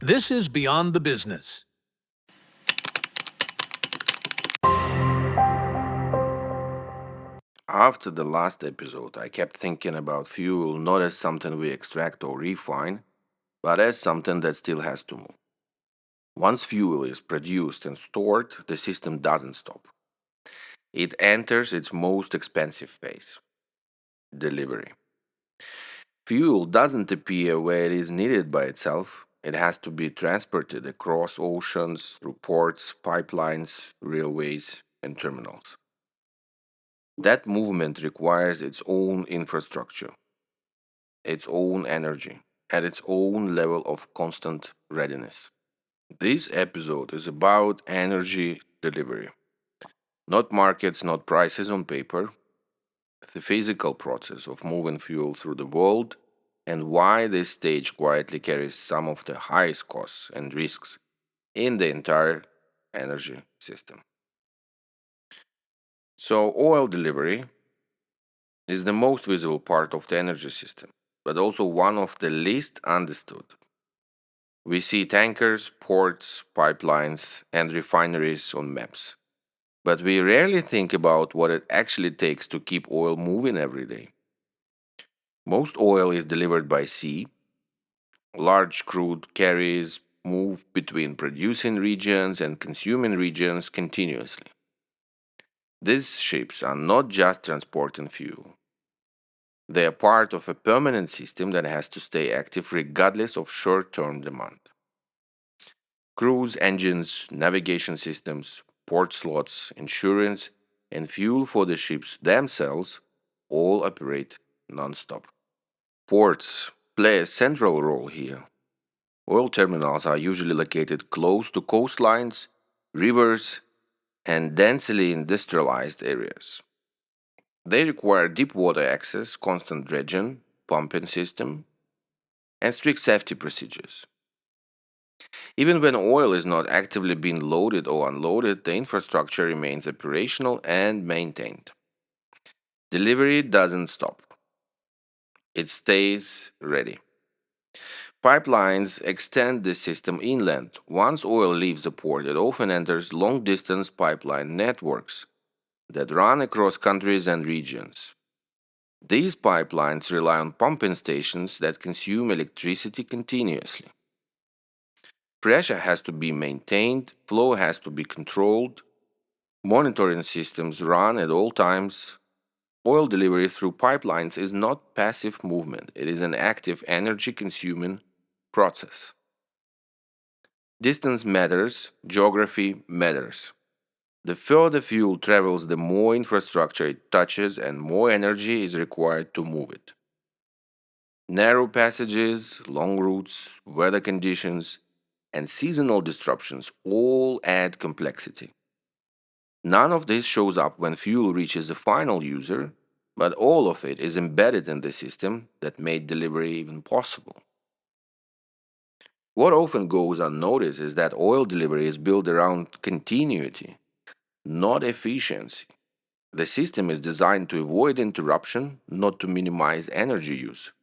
This is Beyond the Business. After the last episode, I kept thinking about fuel not as something we extract or refine, but as something that still has to move. Once fuel is produced and stored, the system doesn't stop. It enters its most expensive phase: delivery. Fuel doesn't appear where it is needed by itself. It has to be transported across oceans, through ports, pipelines, railways, and terminals. That movement requires its own infrastructure, its own energy, at its own level of constant readiness. This episode is about energy delivery, not markets, not prices on paper, the physical process of moving fuel through the world, and why this stage quietly carries some of the highest costs and risks in the entire energy system. So, oil delivery is the most visible part of the energy system, but also one of the least understood. We see tankers, ports, pipelines, and refineries on maps. But we rarely think about what it actually takes to keep oil moving every day. Most oil is delivered by sea. Large crude carriers move between producing regions and consuming regions continuously. These ships are not just transporting fuel. They are part of a permanent system that has to stay active regardless of short term demand. Cruise engines, navigation systems, port slots, insurance, and fuel for the ships themselves all operate non-stop. Ports play a central role here. Oil terminals are usually located close to coastlines, rivers, and densely industrialized areas. They require deep water access, constant dredging, pumping system, and strict safety procedures. Even when oil is not actively being loaded or unloaded, the infrastructure remains operational and maintained. Delivery doesn't stop, it stays ready. Pipelines extend the system inland. Once oil leaves the port, it often enters long distance pipeline networks that run across countries and regions. These pipelines rely on pumping stations that consume electricity continuously. Pressure has to be maintained, flow has to be controlled, monitoring systems run at all times. Oil delivery through pipelines is not passive movement, it is an active energy consuming process. Distance matters, geography matters. The further fuel travels, the more infrastructure it touches and more energy is required to move it. Narrow passages, long routes, weather conditions, and seasonal disruptions all add complexity. None of this shows up when fuel reaches the final user, but all of it is embedded in the system that made delivery even possible. What often goes unnoticed is that oil delivery is built around continuity, not efficiency. The system is designed to avoid interruption, not to minimize energy use.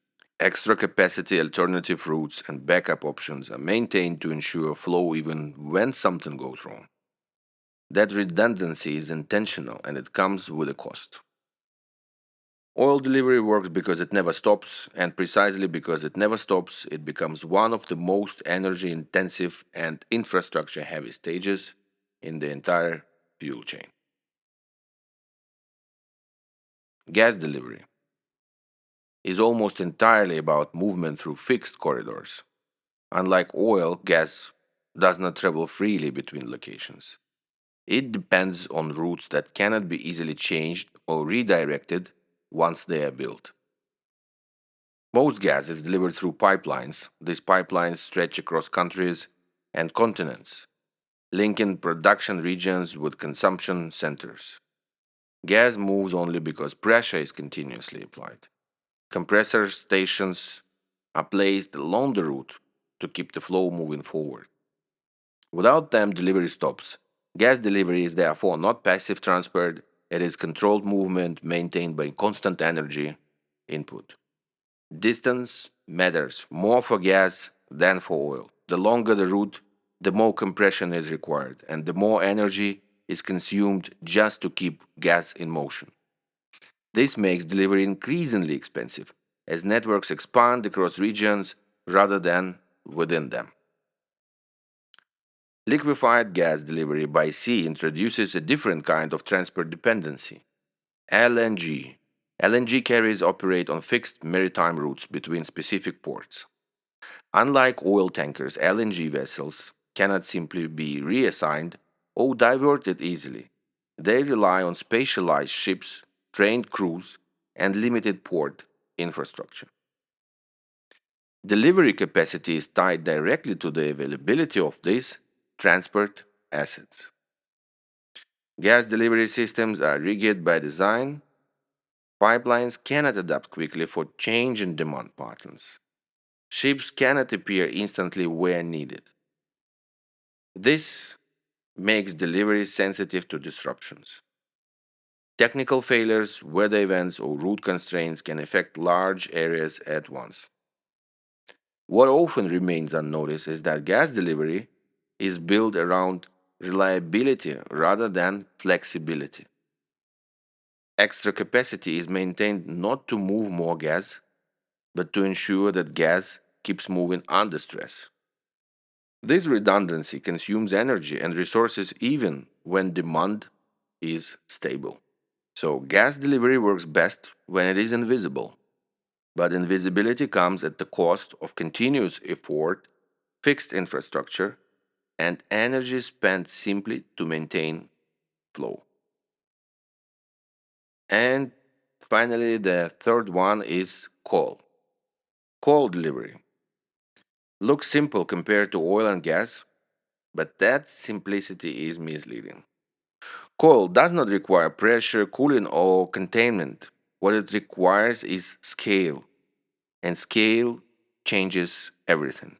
Extra capacity, alternative routes, and backup options are maintained to ensure flow even when something goes wrong. That redundancy is intentional and it comes with a cost. Oil delivery works because it never stops, and precisely because it never stops, it becomes one of the most energy intensive and infrastructure heavy stages in the entire fuel chain. Gas delivery is almost entirely about movement through fixed corridors. Unlike oil, gas does not travel freely between locations. It depends on routes that cannot be easily changed or redirected once they are built. Most gas is delivered through pipelines. These pipelines stretch across countries and continents, linking production regions with consumption centers. Gas moves only because pressure is continuously applied. Compressor stations are placed along the route to keep the flow moving forward. Without them, delivery stops. Gas delivery is therefore not passive transport, it is controlled movement maintained by constant energy input. Distance matters more for gas than for oil. The longer the route, the more compression is required, and the more energy is consumed just to keep gas in motion. This makes delivery increasingly expensive as networks expand across regions rather than within them. Liquefied gas delivery by sea introduces a different kind of transport dependency: LNG. LNG carriers operate on fixed maritime routes between specific ports. Unlike oil tankers, LNG vessels cannot simply be reassigned or diverted easily. They rely on specialized ships, trained crews, and limited port infrastructure. Delivery capacity is tied directly to the availability of these transport assets. Gas delivery systems are rigid by design. Pipelines cannot adapt quickly for change in demand patterns. Ships cannot appear instantly where needed. This makes delivery sensitive to disruptions. Technical failures, weather events, or route constraints can affect large areas at once. What often remains unnoticed is that gas delivery is built around reliability rather than flexibility. Extra capacity is maintained not to move more gas, but to ensure that gas keeps moving under stress. This redundancy consumes energy and resources even when demand is stable. So, gas delivery works best when it is invisible, but invisibility comes at the cost of continuous effort, fixed infrastructure, and energy spent simply to maintain flow. And finally, the third one is coal. Coal delivery looks simple compared to oil and gas, but that simplicity is misleading. Coal does not require pressure, cooling, or containment. What it requires is scale, and scale changes everything.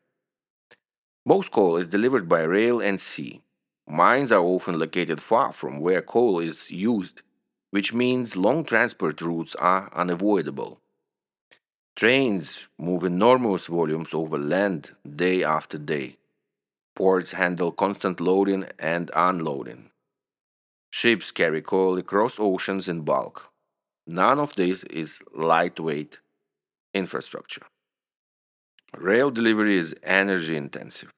Most coal is delivered by rail and sea. Mines are often located far from where coal is used, which means long transport routes are unavoidable. Trains move enormous volumes over land day after day. Ports handle constant loading and unloading. Ships carry coal across oceans in bulk. None of this is lightweight infrastructure. Rail delivery is energy intensive.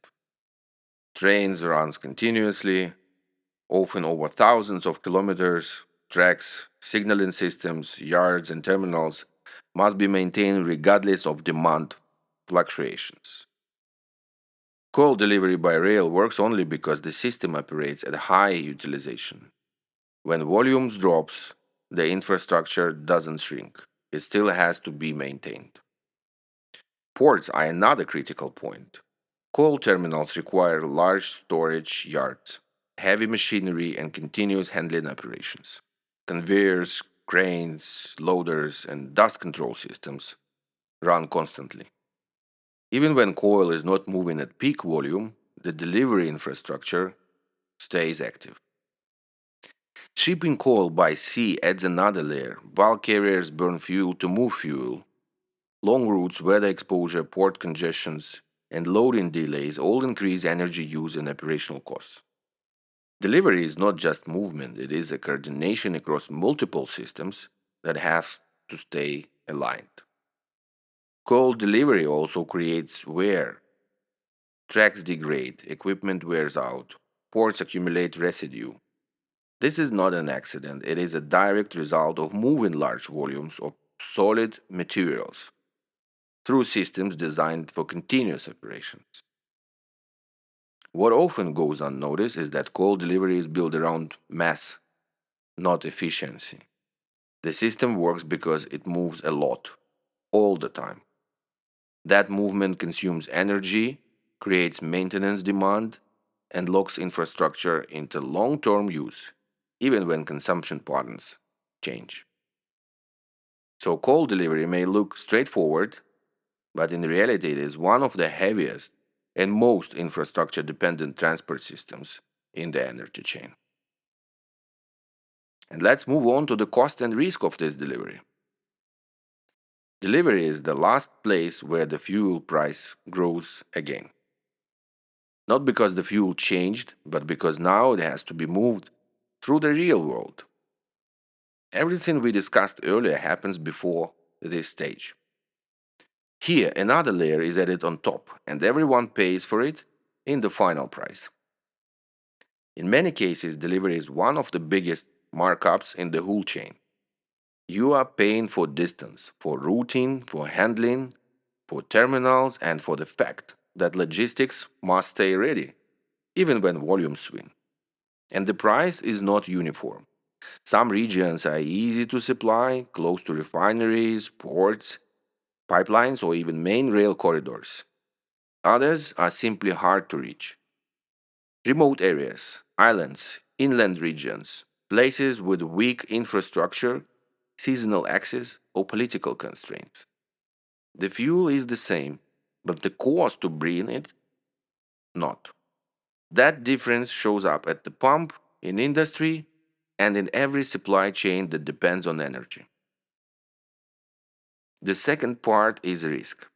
Trains runs continuously, often over thousands of kilometers. Tracks, signaling systems, yards, and terminals must be maintained regardless of demand fluctuations. Coal delivery by rail works only because the system operates at high utilization. When volumes drops, the infrastructure doesn't shrink. It still has to be maintained. Ports are another critical point. Coal terminals require large storage yards, heavy machinery, and continuous handling operations. Conveyors, cranes, loaders, and dust control systems run constantly. Even when coal is not moving at peak volume, the delivery infrastructure stays active. Shipping coal by sea adds another layer. Bulk carriers burn fuel to move fuel. Long routes, weather exposure, port congestions, and loading delays all increase energy use and operational costs. Delivery is not just movement, it is a coordination across multiple systems that have to stay aligned. Coal delivery also creates wear. Tracks degrade, equipment wears out, ports accumulate residue. This is not an accident, it is a direct result of moving large volumes of solid materials through systems designed for continuous operations. What often goes unnoticed is that coal delivery is built around mass, not efficiency. The system works because it moves a lot, all the time. That movement consumes energy, creates maintenance demand, and locks infrastructure into long term use, even when consumption patterns change. So, coal delivery may look straightforward, but in reality, it is one of the heaviest and most infrastructure dependent transport systems in the energy chain. And let's move on to the cost and risk of this delivery. Delivery is the last place where the fuel price grows again. Not because the fuel changed, but because now it has to be moved through the real world. Everything we discussed earlier happens before this stage. Here, another layer is added on top, and everyone pays for it in the final price. In many cases, delivery is one of the biggest markups in the whole chain. You are paying for distance, for routing, for handling, for terminals, and for the fact that logistics must stay ready, even when volumes swing. And the price is not uniform. Some regions are easy to supply, close to refineries, ports, pipelines, or even main rail corridors. Others are simply hard to reach. Remote areas, islands, inland regions, places with weak infrastructure, seasonal access, or political constraints. The fuel is the same, but the cost to bring it, not. That difference shows up at the pump, in industry, and in every supply chain that depends on energy. The second part is risk.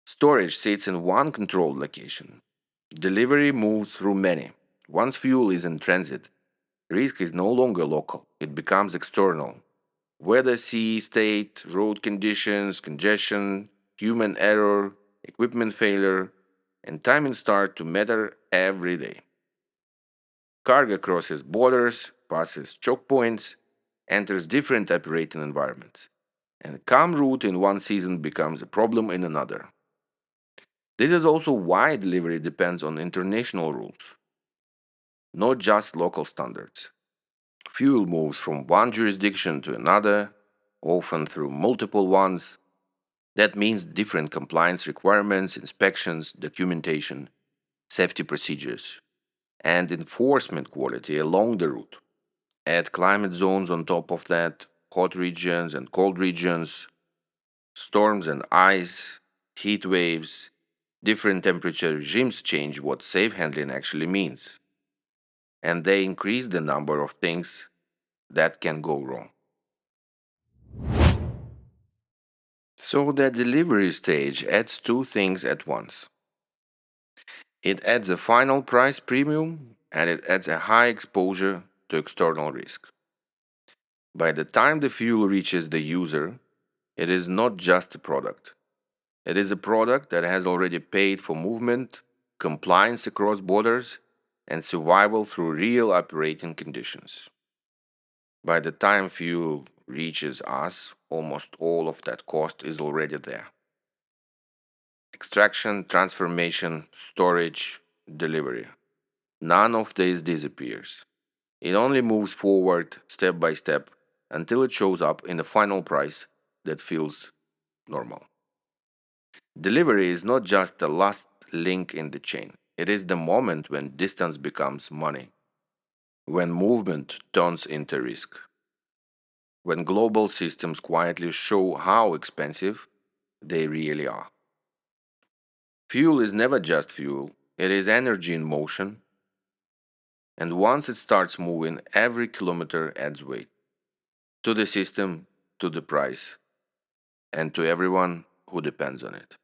Storage sits in one controlled location. Delivery moves through many. Once fuel is in transit, risk is no longer local, it becomes external. Weather, sea, state, road conditions, congestion, human error, equipment failure, and timing start to matter every day. Cargo crosses borders, passes choke points, enters different operating environments, and calm route in one season becomes a problem in another. This is also why delivery depends on international rules, not just local standards. Fuel moves from one jurisdiction to another, often through multiple ones. That means different compliance requirements, inspections, documentation, safety procedures, and enforcement quality along the route. Add climate zones on top of that, hot regions and cold regions, storms and ice, heat waves, different temperature regimes change what safe handling actually means, and they increase the number of things that can go wrong. So the delivery stage adds two things at once. It adds a final price premium and it adds a high exposure to external risk. By the time the fuel reaches the user, it is not just a product. It is a product that has already paid for movement, compliance across borders, and survival through real operating conditions. By the time fuel reaches us, almost all of that cost is already there. Extraction, transformation, storage, delivery. None of this disappears. It only moves forward step by step until it shows up in a final price that feels normal. Delivery is not just the last link in the chain, it is the moment when distance becomes money, when movement turns into risk, when global systems quietly show how expensive they really are. Fuel is never just fuel, it is energy in motion, and once it starts moving, every kilometer adds weight to the system, to the price, and to everyone who depends on it.